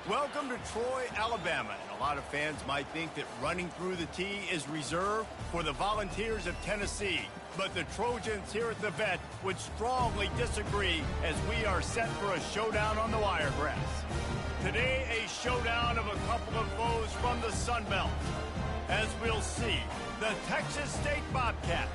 Welcome to Troy, Alabama. And a lot of fans might think that running through the tee is reserved for the Volunteers of Tennessee. But the Trojans here at the Vet would strongly disagree as we are set for a showdown on the Wiregrass. Today, a showdown of a couple of foes from the Sun Belt. As we'll see, the Texas State Bobcats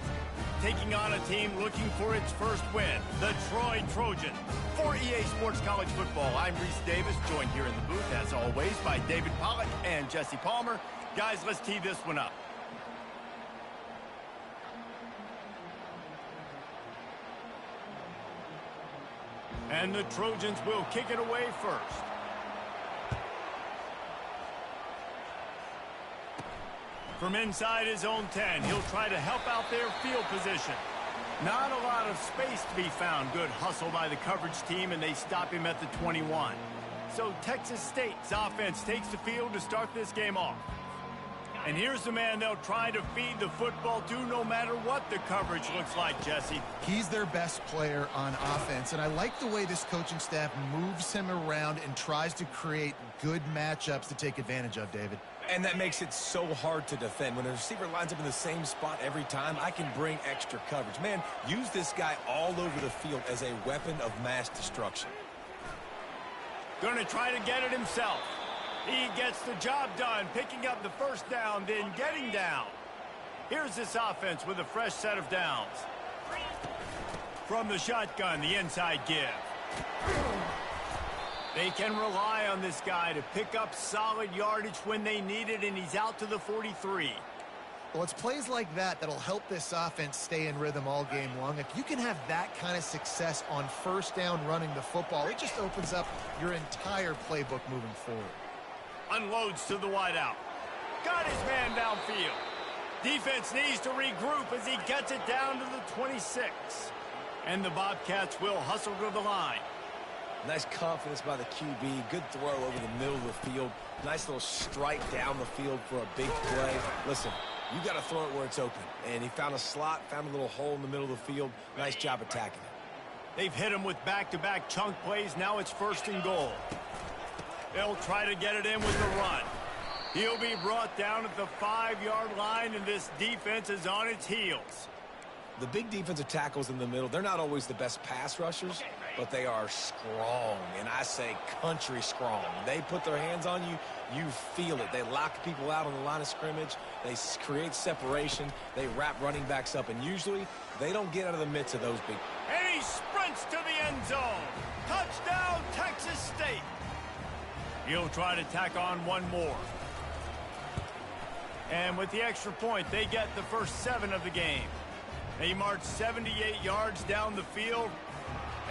taking on a team looking for its first win, the Troy Trojans. For EA Sports College Football, I'm Reese Davis, joined here in the booth, as always, by David Pollack and Jesse Palmer. Guys, let's tee this one up. And the Trojans will kick it away first. From inside his own 10, he'll try to help out their field position. Not a lot of space to be found. Good hustle by the coverage team, and they stop him at the 21. So Texas State's offense takes the field to start this game off. And here's the man they'll try to feed the football to no matter what the coverage looks like, Jesse. He's their best player on offense, and I like the way this coaching staff moves him around and tries to create good matchups to take advantage of, David. And that makes it so hard to defend. When a receiver lines up in the same spot every time, I can bring extra coverage. Man, use this guy all over the field as a weapon of mass destruction. Going to try to get it himself. He gets the job done, picking up the first down, then getting down. Here's this offense with a fresh set of downs. From the shotgun, the inside give. They can rely on this guy to pick up solid yardage when they need it, and he's out to the 43. Well, it's plays like that that'll help this offense stay in rhythm all game long. If you can have that kind of success on first down running the football, it just opens up your entire playbook moving forward. Unloads to the wideout. Got his man downfield. Defense needs to regroup as he gets it down to the 26. And the Bobcats will hustle to the line. Nice confidence by the QB. Good throw over the middle of the field. Nice little strike down the field for a big play. Listen, you got to throw it where it's open. And he found a slot, found a little hole in the middle of the field. Nice job attacking it. They've hit him with back-to-back chunk plays. Now it's 1st and goal. They'll try to get it in with the run. He'll be brought down at the 5-yard line, and this defense is on its heels. The big defensive tackles in the middle, they're not always the best pass rushers, but they are strong, and I say country strong. They put their hands on you, you feel it. They lock people out on the line of scrimmage. They create separation. They wrap running backs up, and usually they don't get out of the midst of those big. And he sprints to the end zone. Touchdown, Texas State. He'll try to tack on one more. And with the extra point, they get the first 7 of the game. They marched 78 yards down the field,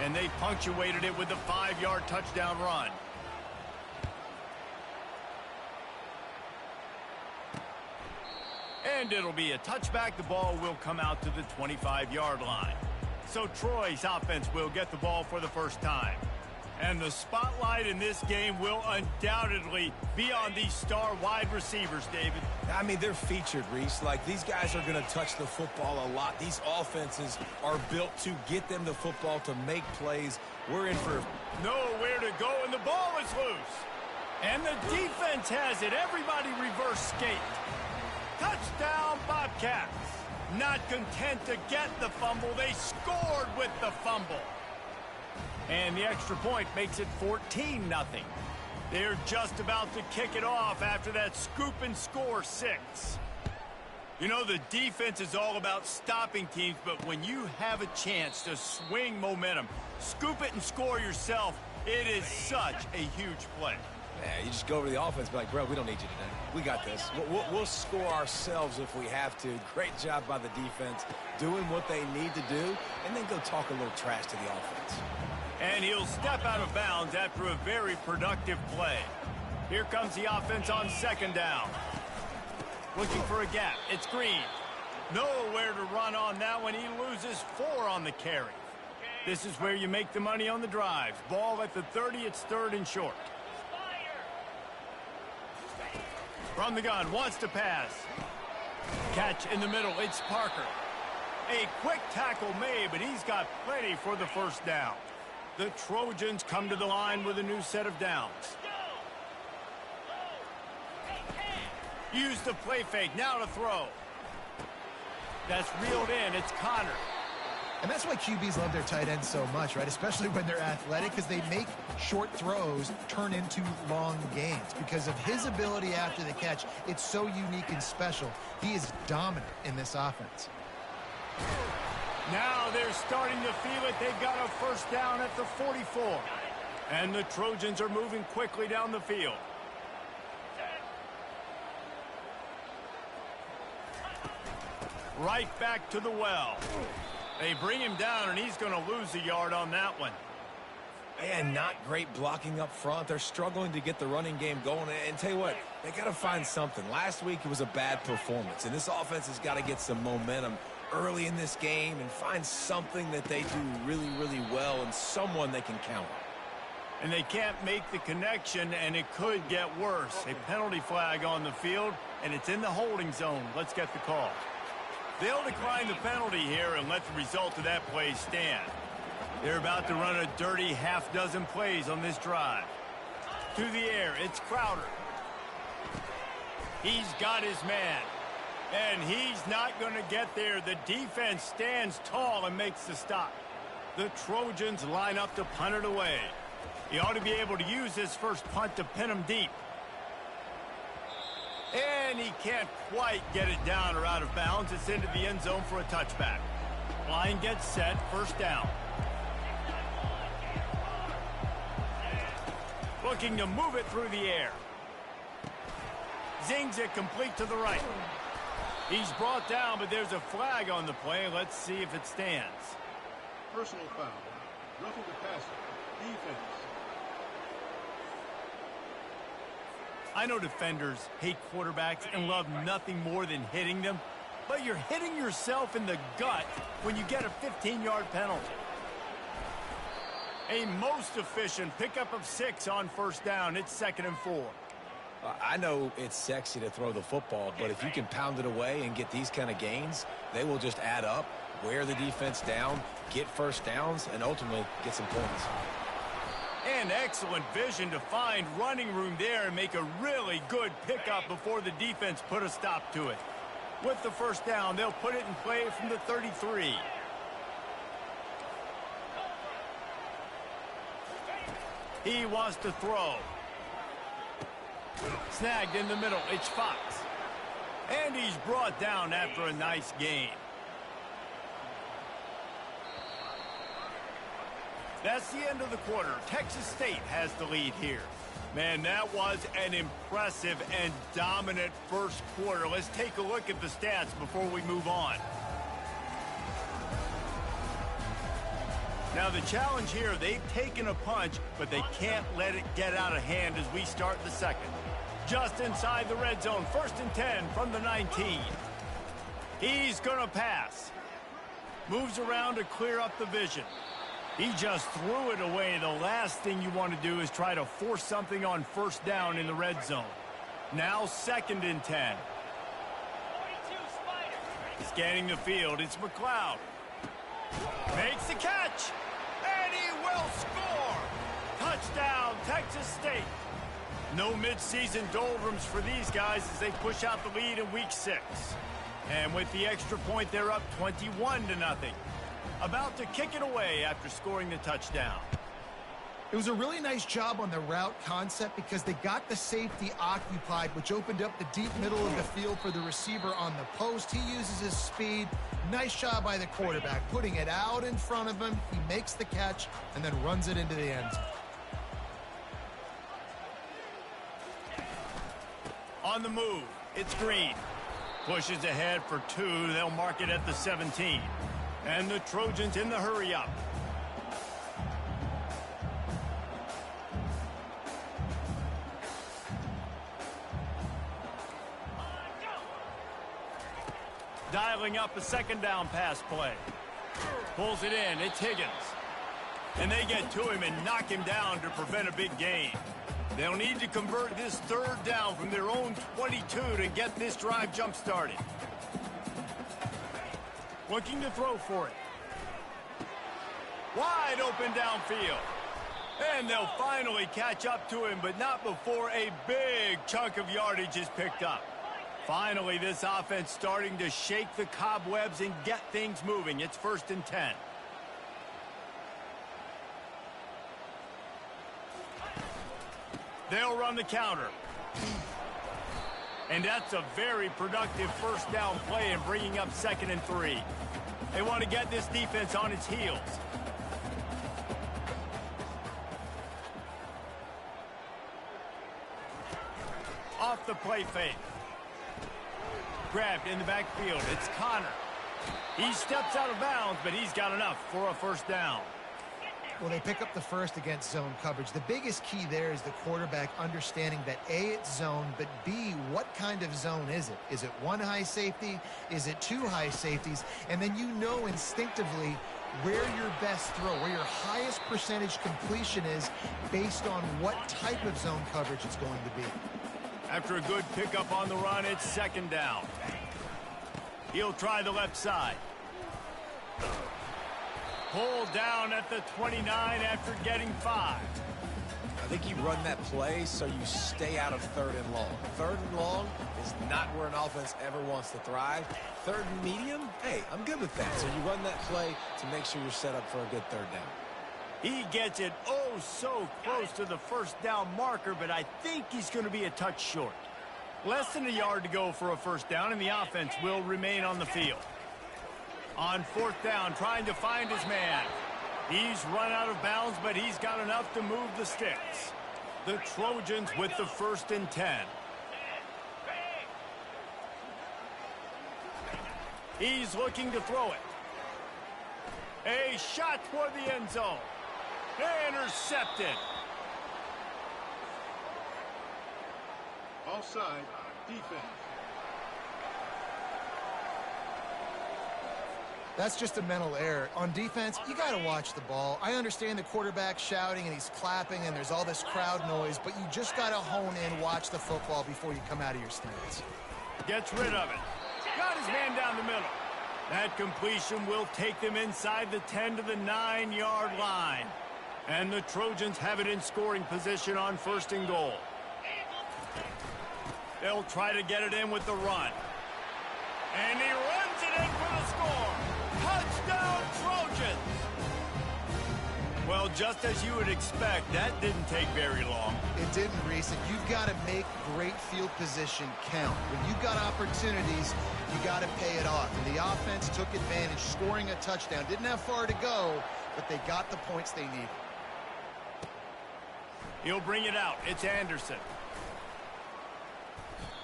and they punctuated it with a 5-yard touchdown run. And it'll be a touchback. The ball will come out to the 25-yard line. So Troy's offense will get the ball for the first time. And the spotlight in this game will undoubtedly be on these star wide receivers, David. I mean, they're featured, Reese. Like, these guys are going to touch the football a lot. These offenses are built to get them the football, to make plays. We're in for nowhere to go, and the ball is loose. And the defense has it. Everybody reverse skate. Touchdown, Bobcats. Not content to get the fumble, they scored with the fumble. And the extra point makes it 14-0. They're just about to kick it off after that scoop and score 6. You know, the defense is all about stopping teams, but when you have a chance to swing momentum, scoop it and score yourself, it is such a huge play. Yeah, you just go over to the offense and be like, bro, we don't need you today. We got this. We'll score ourselves if we have to. Great job by the defense doing what they need to do, and then go talk a little trash to the offense. And he'll step out of bounds after a very productive play. Here comes the offense on 2nd down. Looking for a gap. It's Green. Nowhere to run on that one. He loses 4 on the carry. This is where you make the money on the drives. Ball at the 30. It's 3rd and short. From the gun. Wants to pass. Catch in the middle. It's Parker. A quick tackle made, but he's got plenty for the first down. The Trojans come to the line with a new set of downs. Use the play fake. Now to throw. That's reeled in. It's Connor. And that's why QBs love their tight ends so much, right? Especially when they're athletic, because they make short throws turn into long gains. Because of his ability after the catch, it's so unique and special. He is dominant in this offense. Now they're starting to feel it. They've got a first down at the 44. And the Trojans are moving quickly down the field. Right back to the well. They bring him down, and he's going to lose a yard on that one. Man, not great blocking up front. They're struggling to get the running game going. And tell you what, they got to find something. Last week it was a bad performance, and this offense has got to get some momentum early in this game and find something that they do really, really well and someone they can count on. And they can't make the connection, and it could get worse. A penalty flag on the field, and it's in the holding zone. Let's get the call. They'll decline the penalty here and let the result of that play stand. They're about to run a dirty half-dozen plays on this drive. To the air, it's Crowder. He's got his man. And he's not going to get there. The defense stands tall and makes the stop. The Trojans line up to punt it away. He ought to be able to use his first punt to pin him deep. And he can't quite get it down or out of bounds. It's into the end zone for a touchback. Line gets set, first down. Looking to move it through the air. Zings it complete to the right. He's brought down, but there's a flag on the play. Let's see if it stands. Personal foul. Roughing the passer. Defense. I know defenders hate quarterbacks and love nothing more than hitting them, but you're hitting yourself in the gut when you get a 15-yard penalty. A most efficient pickup of 6 on first down. It's 2nd and 4. I know it's sexy to throw the football, but if you can pound it away and get these kind of gains, they will just add up, wear the defense down, get first downs, and ultimately get some points. And excellent vision to find running room there and make a really good pickup before the defense put a stop to it. With the first down, they'll put it in play from the 33. He wants to throw. Snagged in the middle. It's Fox. And he's brought down after a nice gain. That's the end of the quarter. Texas State has the lead here. Man, that was an impressive and dominant first quarter. Let's take a look at the stats before we move on. Now, the challenge here, they've taken a punch, but they can't let it get out of hand as we start the second. Just inside the red zone, 1st and 10 from the 19. He's going to pass. Moves around to clear up the vision. He just threw it away. The last thing you want to do is try to force something on first down in the red zone. Now 2nd and 10. Scanning the field, it's McLeod. Makes the catch, and he will score. Touchdown, Texas State. No midseason doldrums for these guys as they push out the lead in week 6. And with the extra point, they're up 21-0. About to kick it away after scoring the touchdown. It was a really nice job on the route concept because they got the safety occupied, which opened up the deep middle of the field for the receiver on the post. He uses his speed. Nice job by the quarterback, putting it out in front of him. He makes the catch and then runs it into the end zone. On the move, it's Green. Pushes ahead for 2. They'll mark it at the 17. And the Trojans in the hurry-up. Dialing up a 2nd down pass play. Pulls it in. It's Higgins. And they get to him and knock him down to prevent a big gain. They'll need to convert this 3rd down from their own 22 to get this drive jump-started. Looking to throw for it. Wide open downfield. And they'll finally catch up to him, but not before a big chunk of yardage is picked up. Finally, this offense starting to shake the cobwebs and get things moving. It's 1st and 10. They'll run the counter. And that's a very productive first down play in bringing up 2nd and 3. They want to get this defense on its heels. Off the play fake. Grabbed in the backfield. It's Connor. He steps out of bounds, but he's got enough for a first down. Well, they pick up the first against zone coverage. The biggest key there is the quarterback understanding that A, it's zone, but B, what kind of zone is it? Is it one high safety? Is it two high safeties? And then you know instinctively where your best throw, where your highest percentage completion is based on what type of zone coverage it's going to be. After a good pickup on the run, it's 2nd down. He'll try the left side. Pulled down at the 29 after getting 5. I think you run that play so you stay out of 3rd and long. 3rd and long is not where an offense ever wants to thrive. 3rd and medium, hey, I'm good with that. So you run that play to make sure you're set up for a good 3rd down. He gets it oh so close to the first down marker, but I think he's going to be a touch short. Less than a yard to go for a first down, and the offense will remain on the field. On 4th down, trying to find his man. He's run out of bounds, but he's got enough to move the sticks. The Trojans with the 1st and 10. He's looking to throw it. A shot toward the end zone. Intercepted. Offside, defense. That's just a mental error. On defense, you got to watch the ball. I understand the quarterback shouting and he's clapping and there's all this crowd noise, but you just got to hone in, watch the football before you come out of your stance. Gets rid of it. Got his man down the middle. That completion will take them inside the 10 to the 9-yard line. And the Trojans have it in scoring position on 1st and goal. They'll try to get it in with the run. And he runs it in for the score. Touchdown, Trojans! Well, just as you would expect, that didn't take very long. It didn't, Reese, and you've got to make great field position count. When you've got opportunities, you got to pay it off. And the offense took advantage, scoring a touchdown. Didn't have far to go, but they got the points they needed. He'll bring it out. It's Anderson.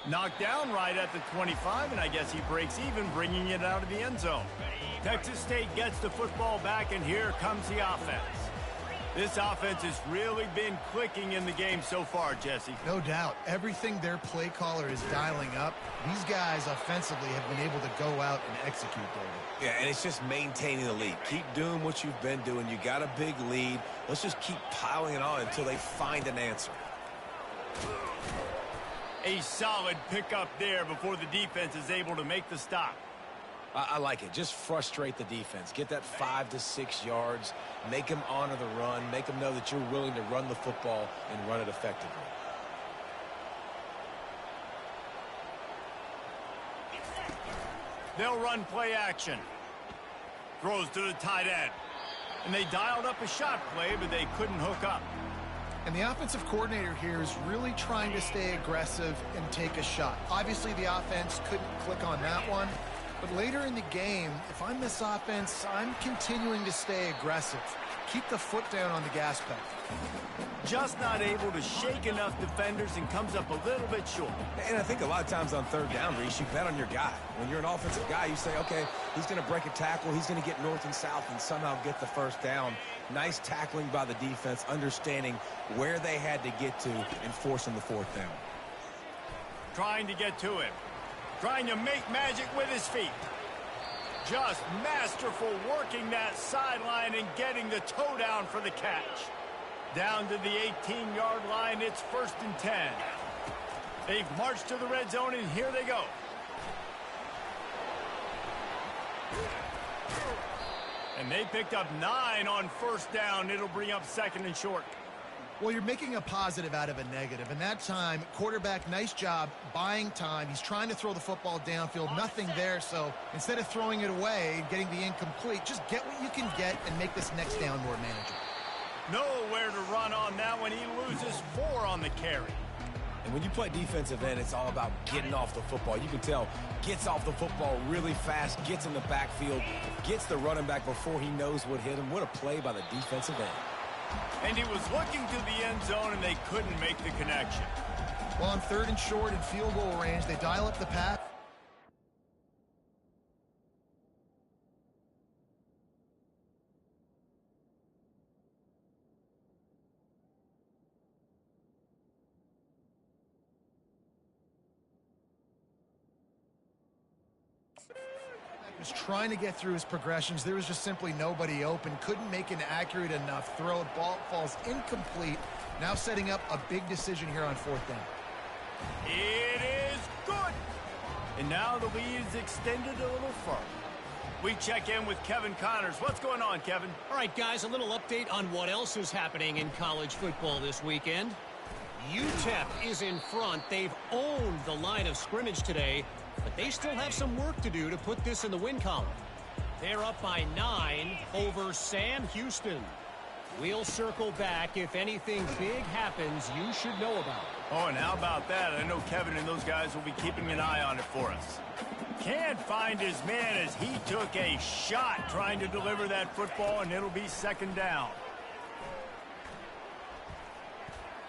Knocked down right at the 25, and I guess he breaks even, bringing it out of the end zone. Texas State gets the football back, and here comes the offense. This offense has really been clicking in the game so far, Jesse. No doubt. Everything their play caller is dialing up, these guys offensively have been able to go out and execute, David. Yeah, and it's just maintaining the lead. Keep doing what you've been doing. You got a big lead. Let's just keep piling it on until they find an answer. A solid pickup there before the defense is able to make the stop. I like it. Just frustrate the defense. Get that 5 to 6 yards. Make them honor the run. Make them know that you're willing to run the football and run it effectively. They'll run play action. Throws to the tight end. And they dialed up a shot play, but they couldn't hook up. And the offensive coordinator here is really trying to stay aggressive and take a shot. Obviously, the offense couldn't click on that one. But later in the game, if I'm this offense, I'm continuing to stay aggressive. Keep the foot down on the gas pedal. Just not able to shake enough defenders and comes up a little bit short. And I think a lot of times on 3rd down, Reese, you bet on your guy. When you're an offensive guy, you say, okay, he's going to break a tackle. He's going to get north and south and somehow get the first down. Nice tackling by the defense, understanding where they had to get to and forcing the 4th down. Trying to get to him. Trying to make magic with his feet. Just masterful working that sideline and getting the toe down for the catch. Down to the 18-yard line, it's 1st and 10. They've marched to the red zone, and here they go. And they picked up 9 on 1st down. It'll bring up 2nd and short. Well, you're making a positive out of a negative. And that time, quarterback, nice job buying time. He's trying to throw the football downfield. Nothing there. So instead of throwing it away and getting the incomplete, just get what you can get and make this next down more manageable. Nowhere to run on that when he loses 4 on the carry. And when you play defensive end, it's all about getting off the football. You can tell, gets off the football really fast, gets in the backfield, gets the running back before he knows what hit him. What a play by the defensive end. And he was looking to the end zone, and they couldn't make the connection. Well, on 3rd and short and field goal range, they dial up the pass. Was trying to get through his progressions. There was just simply nobody open. Couldn't make an accurate enough throw. Ball falls incomplete. Now setting up a big decision here on 4th down. It is good. And now the lead is extended a little further. We check in with Kevin Connors. What's going on, Kevin? All right, guys, a little update on what else is happening in college football this weekend. UTEP is in front. They've owned the line of scrimmage today, but they still have some work to do to put this in the win column. They're up by 9 over Sam Houston. We'll circle back if anything big happens you should know about. Oh, and how about that? I know Kevin and those guys will be keeping an eye on it for us. Can't find his man as he took a shot trying to deliver that football, and it'll be 2nd down.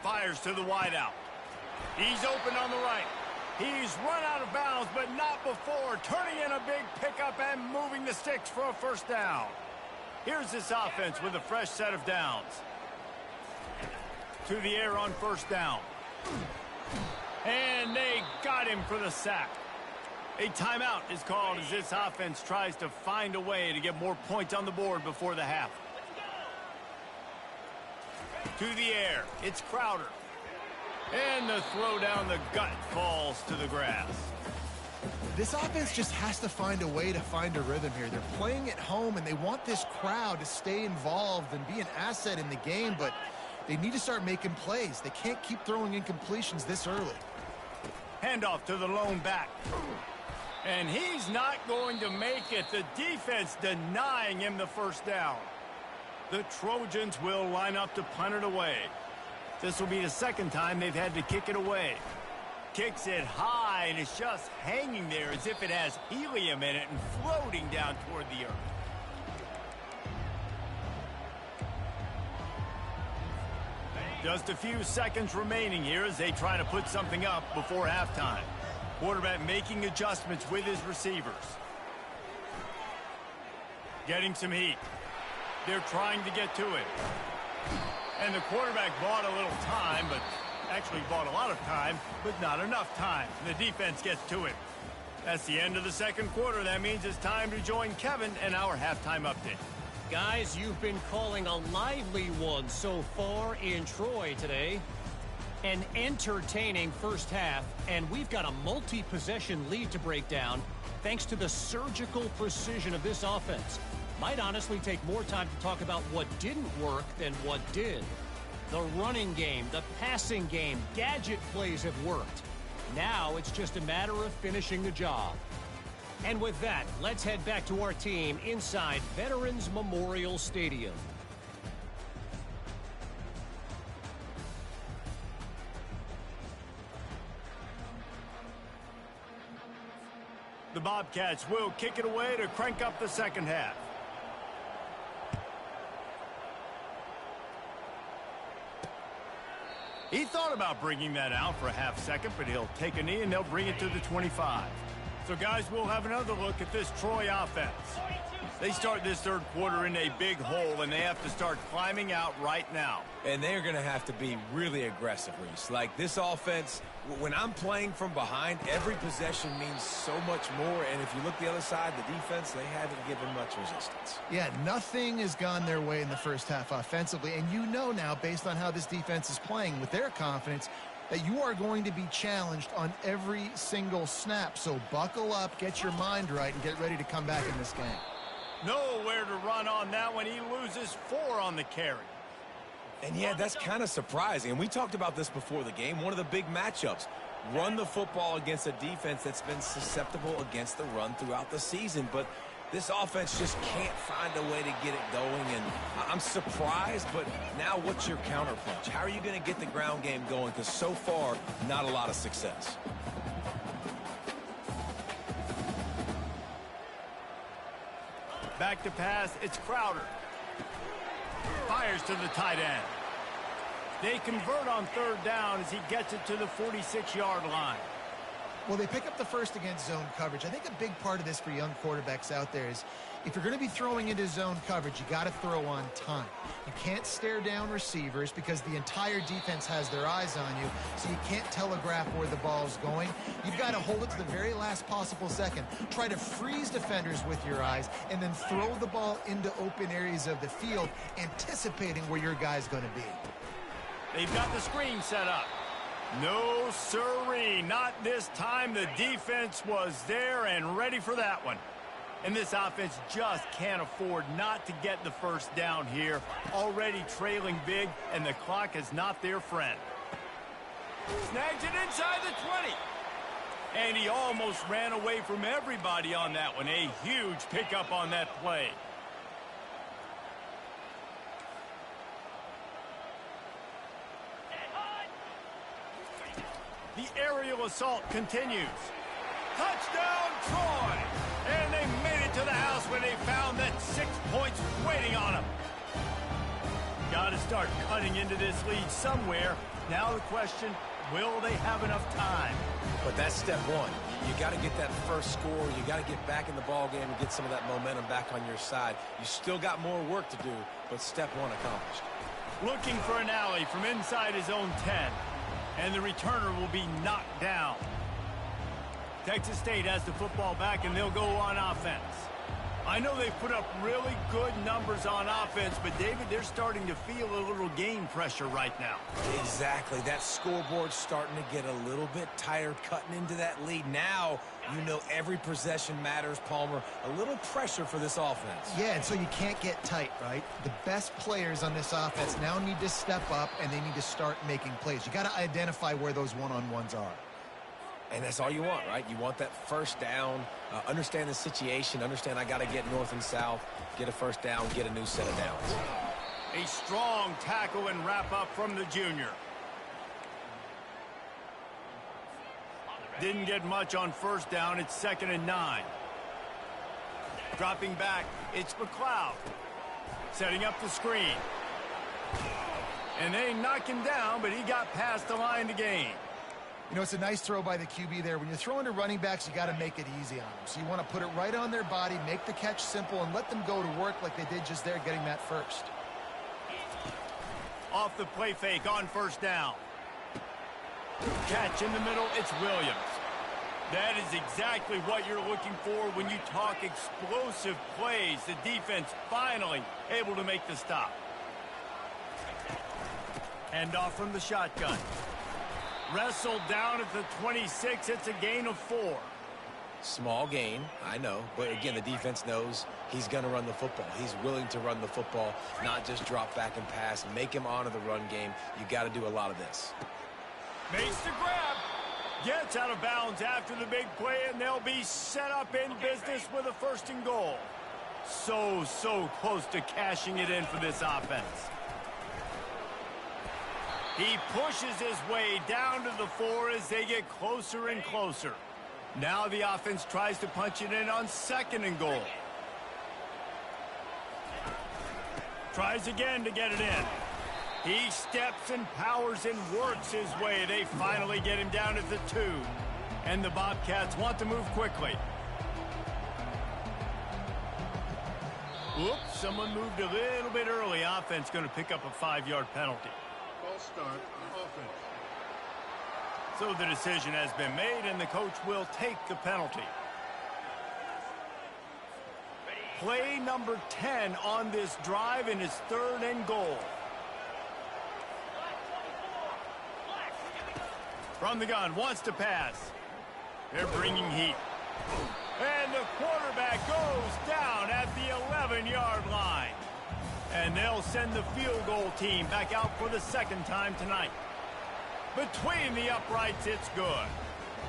Fires to the wideout. He's open on the right. He's run out of bounds, but not before turning in a big pickup and moving the sticks for a 1st down. Here's this offense with a fresh set of downs. To the air on 1st down. And they got him for the sack. A timeout is called as this offense tries to find a way to get more points on the board before the half. To the air, it's Crowder. And the throw down the gut falls to the grass. This offense just has to find a way to find a rhythm here. They're playing at home, and they want this crowd to stay involved and be an asset in the game, but they need to start making plays. They can't keep throwing incompletions this early. Handoff to the lone back. And he's not going to make it. The defense denying him the 1st down. The Trojans will line up to punt it away. This will be the 2nd time they've had to kick it away. Kicks it high, and it's just hanging there as if it has helium in it and floating down toward the earth. Just a few seconds remaining here as they try to put something up before halftime. Quarterback making adjustments with his receivers. Getting some heat. They're trying to get to it. And the quarterback bought a little time, but actually bought a lot of time, but not enough time. The defense gets to it. That's the end of the 2nd quarter. That means it's time to join Kevin and our halftime update. Guys, you've been calling a lively one so far in Troy today. An entertaining 1st half, and we've got a multi-possession lead to break down thanks to the surgical precision of this offense. Might honestly take more time to talk about what didn't work than what did. The running game, the passing game, gadget plays have worked. Now it's just a matter of finishing the job. And with that, let's head back to our team inside Veterans Memorial Stadium. The Bobcats will kick it away to crank up the 2nd half. He thought about bringing that out for a half second, but he'll take a knee and they'll bring it to the 25. So, guys, we'll have another look at this Troy offense. They start this 3rd quarter in a big hole, and they have to start climbing out right now. And they're going to have to be really aggressive, Reese. Like, this offense, when I'm playing from behind, every possession means so much more. And if you look the other side, the defense, they haven't given much resistance. Yeah, nothing has gone their way in the 1st half offensively. And you know now, based on how this defense is playing with their confidence, that you are going to be challenged on every single snap. So buckle up, get your mind right, and get ready to come back in this game. Nowhere to run on that one. He loses 4 on the carry. And yeah, that's kind of surprising. And we talked about this before the game. One of the big matchups. Run the football against a defense that's been susceptible against the run throughout the season. But this offense just can't find a way to get it going. And I'm surprised, but now what's your counterpunch? How are you going to get the ground game going? Because so far, not a lot of success. Back to pass, it's Crowder. Fires to the tight end. They convert on third down as he gets it to the 46-yard line. Well, they pick up the first against zone coverage. I think a big part of this for young quarterbacks out there is if you're going to be throwing into zone coverage, you got to throw on time. You can't stare down receivers because the entire defense has their eyes on you, so you can't telegraph where the ball's going. You've got to hold it to the very last possible second. Try to freeze defenders with your eyes and then throw the ball into open areas of the field, anticipating where your guy's going to be. They've got the screen set up. No siree, not this time. The defense was there and ready for that one. And this offense just can't afford not to get the first down here. Already trailing big, and the clock is not their friend. Snags it inside the 20. And he almost ran away from everybody on that one. A huge pickup on that play. The aerial assault continues. Touchdown, Troy! And they made it to the house when they found that 6 points waiting on them. Got to start cutting into this lead somewhere. Now the question, will they have enough time? But that's step one. You got to get that first score. You got to get back in the ball game and get some of that momentum back on your side. You still got more work to do, but step one accomplished. Looking for an alley from inside his own 10. And the returner will be knocked down. Texas State has the football back, and they'll go on offense. I know they've put up really good numbers on offense, but, David, they're starting to feel a little game pressure right now. Exactly. That scoreboard's starting to get a little bit tired cutting into that lead. Now you know every possession matters, Palmer. A little pressure for this offense. Yeah, and so you can't get tight, right? The best players on this offense now need to step up, and they need to start making plays. You got to identify where those one-on-ones are. And that's all you want, right? You want that first down, understand the situation, understand I got to get north and south, get a first down, get a new set of downs. A strong tackle and wrap up from the junior. Didn't get much on first down. It's 2nd and 9. Dropping back, it's McLeod. Setting up the screen. And they knock him down, but he got past the line to gain. You know, it's a nice throw by the QB there. When you're throwing to running backs, you got to make it easy on them. So you want to put it right on their body, make the catch simple, and let them go to work like they did just there, getting that first. Off the play fake on first down. Catch in the middle, it's Williams. That is exactly what you're looking for when you talk explosive plays. The defense finally able to make the stop. Hand off from the shotgun. Wrestled down at the 26. It's a gain of 4. Small gain, I know. But again, the defense knows he's going to run the football. He's willing to run the football, not just drop back and pass. Make him honor the run game. You got to do a lot of this. Makes the grab. Gets out of bounds after the big play, and they'll be set up in business with a 1st and goal. So close to cashing it in for this offense. He pushes his way down to the 4 as they get closer and closer. Now the offense tries to punch it in on 2nd and goal. Tries again to get it in. He steps and powers and works his way. They finally get him down at the 2. And the Bobcats want to move quickly. Oops, someone moved a little bit early. Offense going to pick up a 5-yard penalty. False start on offense. So the decision has been made, and the coach will take the penalty. Play number 10 on this drive, and it's 3rd and goal. From the gun, wants to pass. They're bringing heat. And the quarterback goes down at the 11-yard line. And they'll send the field goal team back out for the second time tonight. Between the uprights, it's good.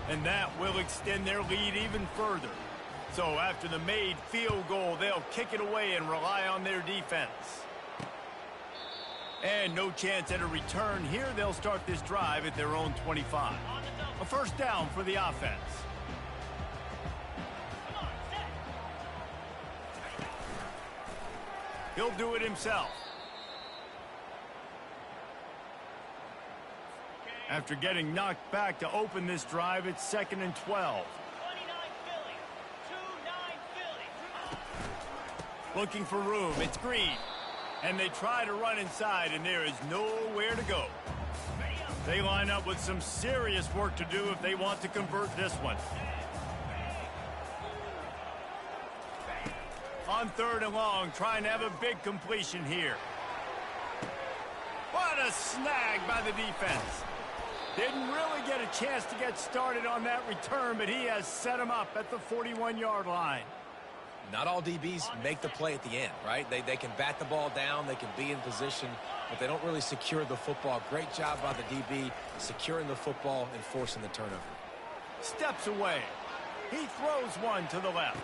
And that will extend their lead even further. So after the made field goal, they'll kick it away and rely on their defense. And no chance at a return here. They'll start this drive at their own 25. A first down for the offense. He'll do it himself. After getting knocked back to open this drive, it's 2nd and 12. Looking for room. It's Green. And they try to run inside, and there is nowhere to go. They line up with some serious work to do if they want to convert this one. On 3rd and long, trying to have a big completion here. What a snag by the defense. Didn't really get a chance to get started on that return, but he has set him up at the 41-yard line. Not all DBs make the play at the end, right? They can bat the ball down, they can be in position, but they don't really secure the football. Great job by the DB securing the football and forcing the turnover. Steps away. He throws one to the left.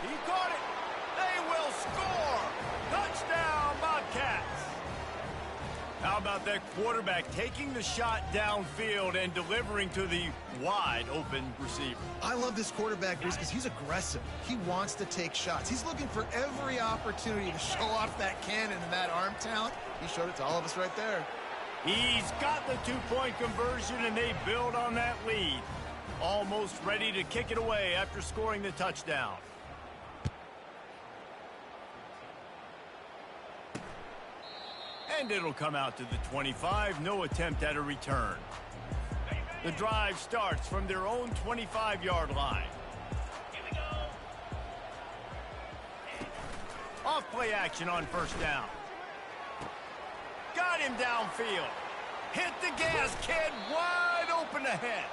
He caught it. They will score. Touchdown, Bobcats. How about that quarterback taking the shot downfield and delivering to the wide-open receiver? I love this quarterback, Bruce, because he's aggressive. He wants to take shots. He's looking for every opportunity to show off that cannon and that arm talent. He showed it to all of us right there. He's got the two-point conversion, and they build on that lead. Almost ready to kick it away after scoring the touchdown. And it'll come out to the 25. No attempt at a return. The drive starts from their own 25-yard line. Here we go. Off play action on first down. Got him downfield. Hit the gas, kid. Wide open ahead.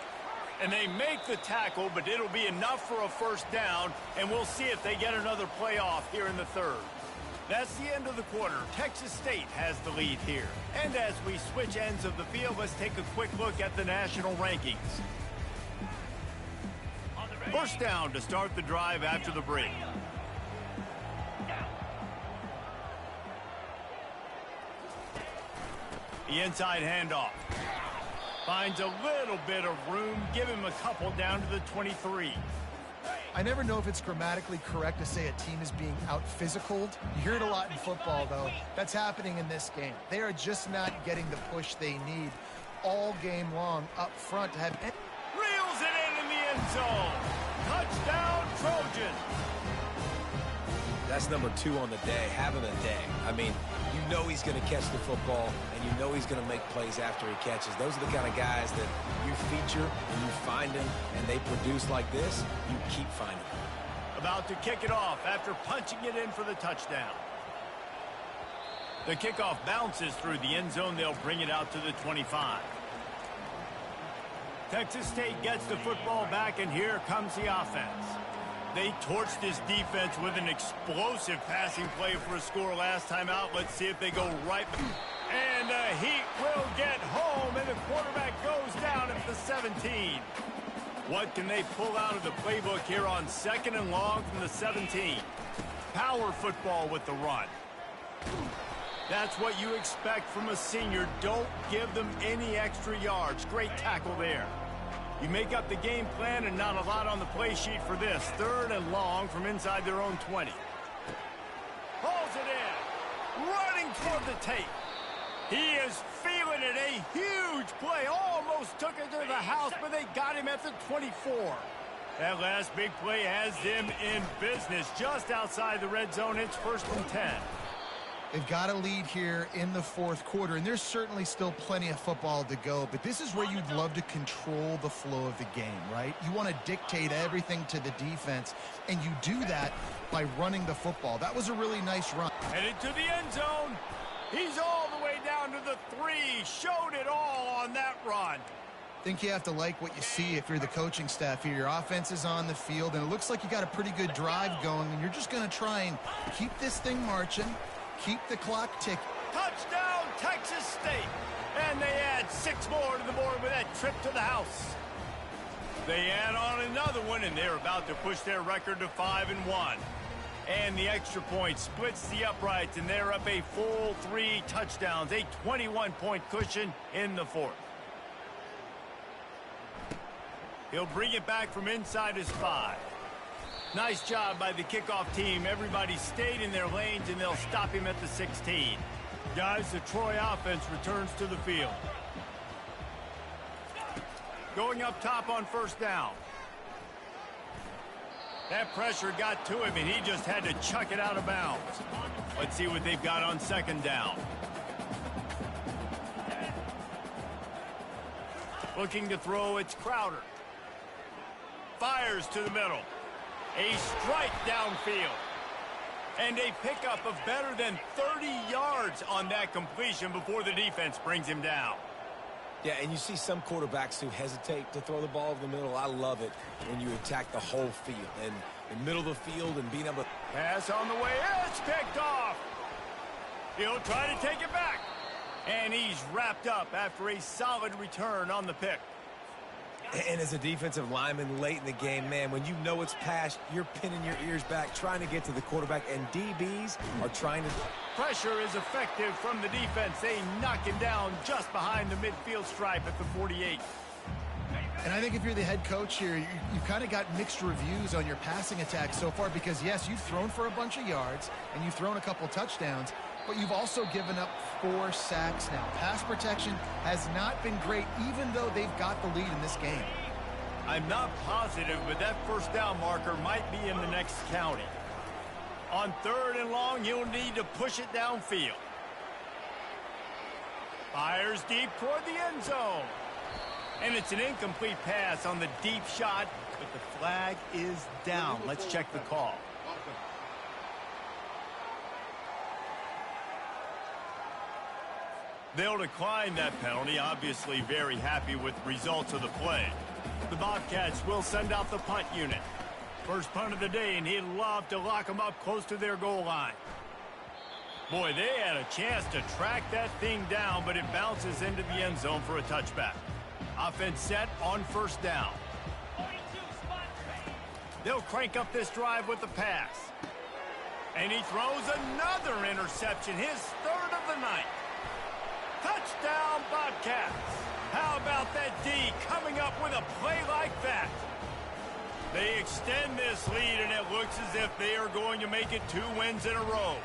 And they make the tackle, but it'll be enough for a first down, and we'll see if they get another play off here in the 3rd. That's the end of the quarter. Texas State has the lead here. And as we switch ends of the field, let's take a quick look at the national rankings. First down to start the drive after the break. The inside handoff. Finds a little bit of room. Give him a couple down to the 23. I never know if it's grammatically correct to say a team is being out-physicaled. You hear it a lot in football, though. That's happening in this game. They are just not getting the push they need all game long up front to have... Reels it in the end zone. Touchdown, Trojan. That's number 2 on the day, having a day. I mean, you know he's going to catch the football, and you know he's going to make plays after he catches. Those are the kind of guys that you feature and you find them, and they produce like this, you keep finding them. About to kick it off after punching it in for the touchdown. The kickoff bounces through the end zone. They'll bring it out to the 25. Texas State gets the football back, and here comes the offense. They torched this defense with an explosive passing play for a score last time out. Let's see if they go right. And the Heat will get home, and the quarterback goes down at the 17. What can they pull out of the playbook here on 2nd and long from the 17? Power football with the run. That's what you expect from a senior. Don't give them any extra yards. Great tackle there. You make up the game plan and not a lot on the play sheet for this. 3rd and long from inside their own 20. Pulls it in. Running toward the tape. He is feeling it. A huge play. Almost took it to the house, but they got him at the 24. That last big play has them in business. Just outside the red zone, it's 1st and 10. They've got a lead here in the 4th quarter, and there's certainly still plenty of football to go, but this is where you'd love to control the flow of the game, right? You want to dictate everything to the defense, and you do that by running the football. That was a really nice run. Headed to the end zone. He's all the way down to the 3. Showed it all on that run. I think you have to like what you see if you're the coaching staff here. Your offense is on the field, and it looks like you got a pretty good drive going, and you're just going to try and keep this thing marching. keep the clock ticking. Touchdown, Texas State! And they add 6 more to the board with that trip to the house. They add on another one, and they're about to push their record to 5-1. And the extra point splits the uprights, and they're up a full 3 touchdowns, a 21-point cushion in the 4th. He'll bring it back from inside his 5. Nice job by the kickoff team. Everybody stayed in their lanes, and they'll stop him at the 16. Guys, the Troy offense returns to the field. Going up top on first down. That pressure got to him, and he just had to chuck it out of bounds. Let's see what they've got on second down. Looking to throw, it's Crowder. Fires to the middle. A strike downfield. And a pickup of better than 30 yards on that completion before the defense brings him down. Yeah, and you see some quarterbacks who hesitate to throw the ball over the middle. I love it when you attack the whole field. And the middle of the field and being able to... Pass on the way. It's picked off. He'll try to take it back. And he's wrapped up after a solid return on the pick. And as a defensive lineman late in the game, man, when you know it's passed, you're pinning your ears back, trying to get to the quarterback, and DBs are trying to... Pressure is effective from the defense. They knock him down just behind the midfield stripe at the 48. And I think if you're the head coach here, you've kind of got mixed reviews on your passing attack so far because, yes, you've thrown for a bunch of yards and you've thrown a couple touchdowns, but you've also given up 4 sacks now. Pass protection has not been great, even though they've got the lead in this game. I'm not positive, but that first down marker might be in the next county. On 3rd and long, you'll need to push it downfield. Fires deep toward the end zone. And it's an incomplete pass on the deep shot, but the flag is down. Let's check the call. They'll decline that penalty, obviously very happy with the results of the play. The Bobcats will send out the punt unit. First punt of the day, and he'd love to lock them up close to their goal line. Boy, they had a chance to track that thing down, but it bounces into the end zone for a touchback. Offense set on first down. They'll crank up this drive with the pass. And he throws another interception, his 3rd of the night. Touchdown, Bobcats. How about that D coming up with a play like that? They extend this lead, and it looks as if they are going to make it 2 wins in a row.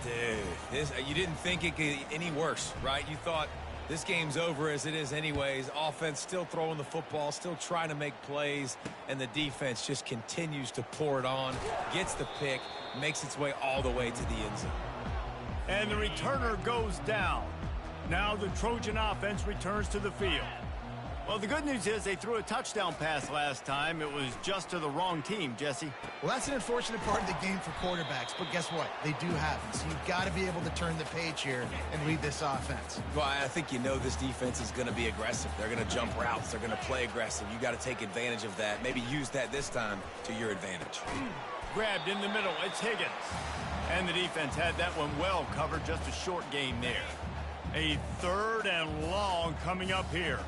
Dude, you didn't think it could get any worse, right? You thought this game's over as it is anyways. Offense still throwing the football, still trying to make plays, and the defense just continues to pour it on, gets the pick, makes its way all the way to the end zone. And the returner goes down. Now the Trojan offense returns to the field. Well, the good news is they threw a touchdown pass last time. It was just to the wrong team, Jesse. Well, that's an unfortunate part of the game for quarterbacks, but guess what? They do happen, so you've got to be able to turn the page here and lead this offense. Well, I think you know this defense is going to be aggressive. They're going to jump routes. They're going to play aggressive. You got to take advantage of that. Maybe use that this time to your advantage. Grabbed in the middle. It's Higgins. And the defense had that one well covered. Just a short gain there. A 3rd and long coming up here.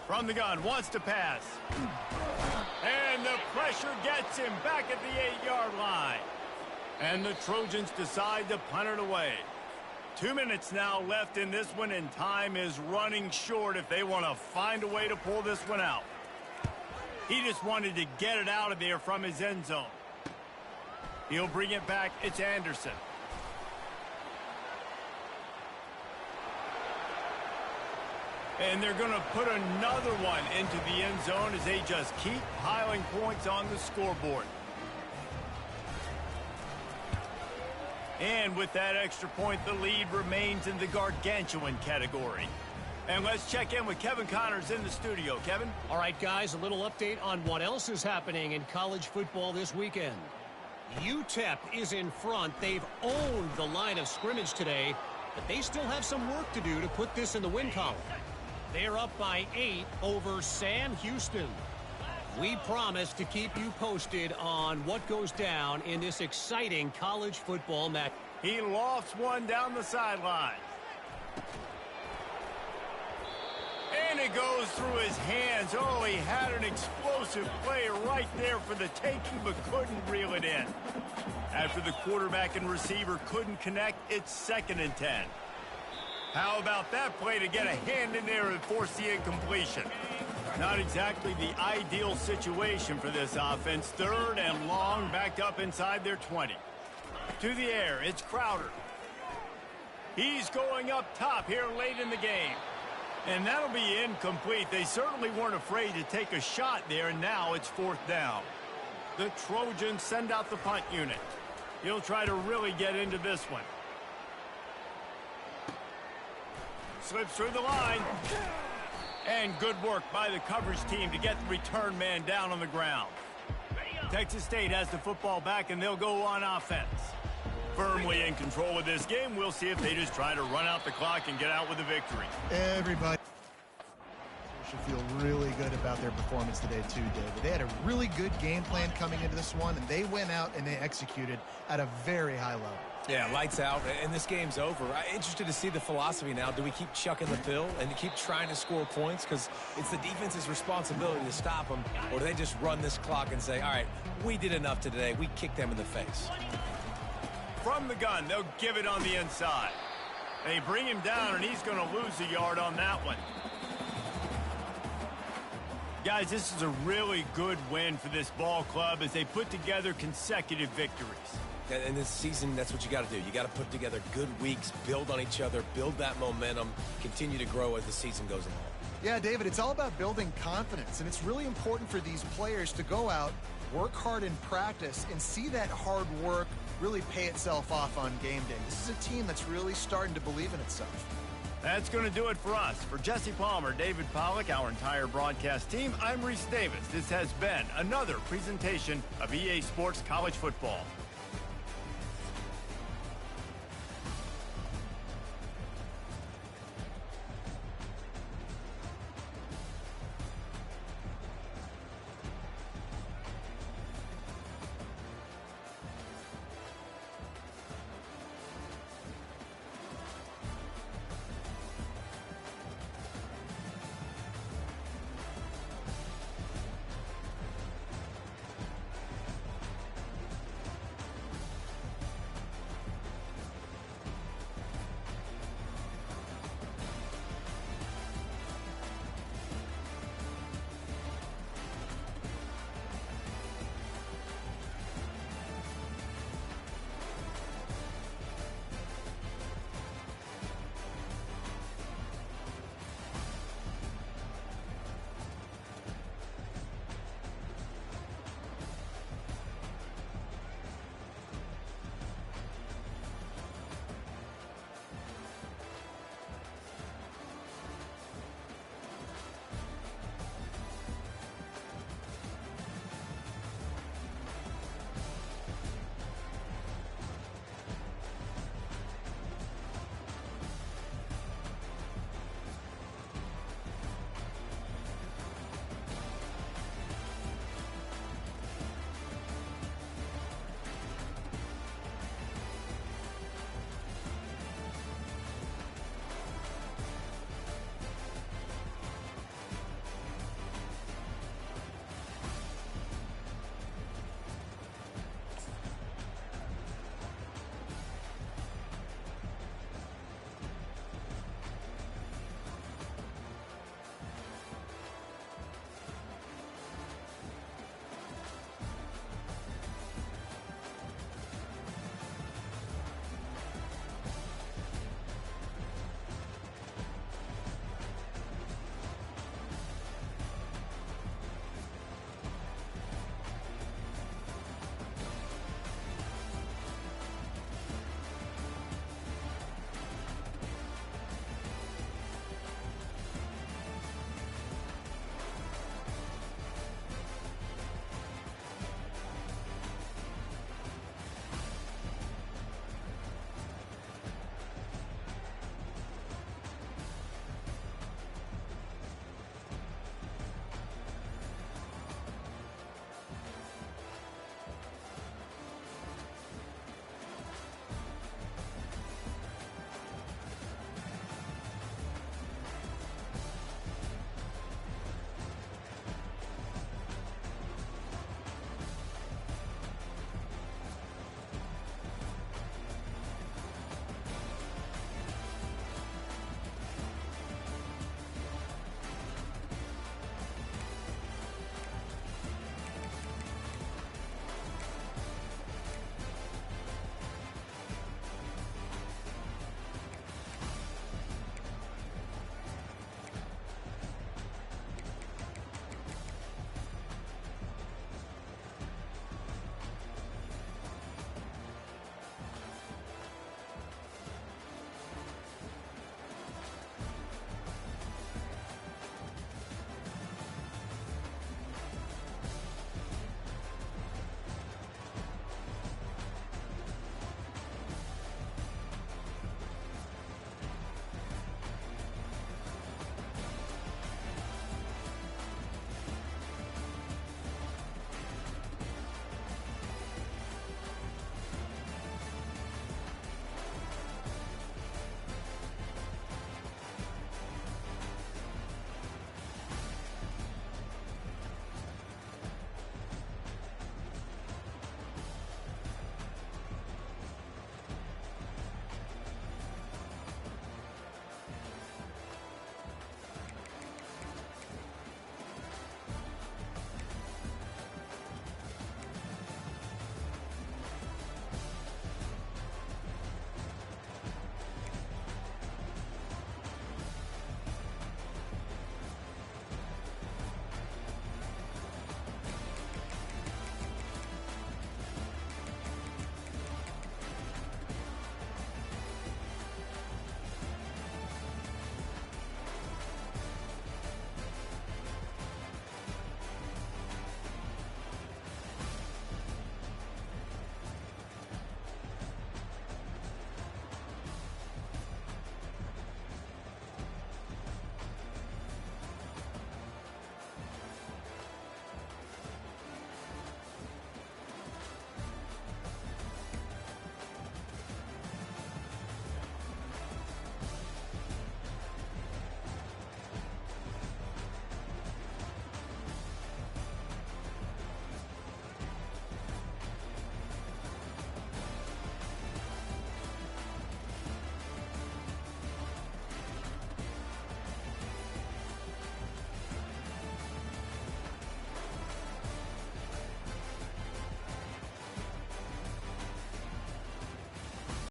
From the gun, wants to pass. And the pressure gets him back at the 8-yard line. And the Trojans decide to punt it away. 2 minutes now left in this one, and time is running short if they want to find a way to pull this one out. He just wanted to get it out of there from his end zone. He'll bring it back. It's Anderson. And they're going to put another one into the end zone as they just keep piling points on the scoreboard. And with that extra point, the lead remains in the gargantuan category. And let's check in with Kevin Connors in the studio. Kevin? All right, guys, a little update on what else is happening in college football this weekend. UTEP is in front. They've owned the line of scrimmage today, but they still have some work to do to put this in the win column. They're up by 8 over Sam Houston. We promise to keep you posted on what goes down in this exciting college football match. He lofts one down the sideline. And it goes through his hands. Oh, he had an explosive play right there for the taking, but couldn't reel it in. After the quarterback and receiver couldn't connect, it's 2nd and 10. How about that play to get a hand in there and force the incompletion? Not exactly the ideal situation for this offense. 3rd and long, backed up inside their 20. To the air, it's Crowder. He's going up top here late in the game. And that'll be incomplete. They certainly weren't afraid to take a shot there, and now it's 4th down. The Trojans send out the punt unit. He'll try to really get into this one. Slips through the line. And good work by the coverage team to get the return man down on the ground. Texas State has the football back, and they'll go on offense. Firmly in control of this game. We'll see if they just try to run out the clock and get out with a victory. Everybody should feel really good about their performance today too, David. They had a really good game plan coming into this one, and they went out and they executed at a very high level. Yeah, lights out, and this game's over. I'm interested to see the philosophy now. Do we keep chucking the pill and keep trying to score points? Because it's the defense's responsibility to stop them. Or do they just run this clock and say, all right, we did enough today. We kicked them in the face. From the gun, they'll give it on the inside. They bring him down, and he's going to lose a yard on that one. Guys, this is a really good win for this ball club as they put together consecutive victories. And this season, that's what you got to do. You got to put together good weeks, build on each other, build that momentum, continue to grow as the season goes along. Yeah, David, it's all about building confidence, and it's really important for these players to go out, work hard in practice, and see that hard work really pay itself off on game day. This is a team that's really starting to believe in itself. That's going to do it for us. For Jesse Palmer, David Pollack, our entire broadcast team, I'm Reese Davis. This has been another presentation of EA Sports College Football.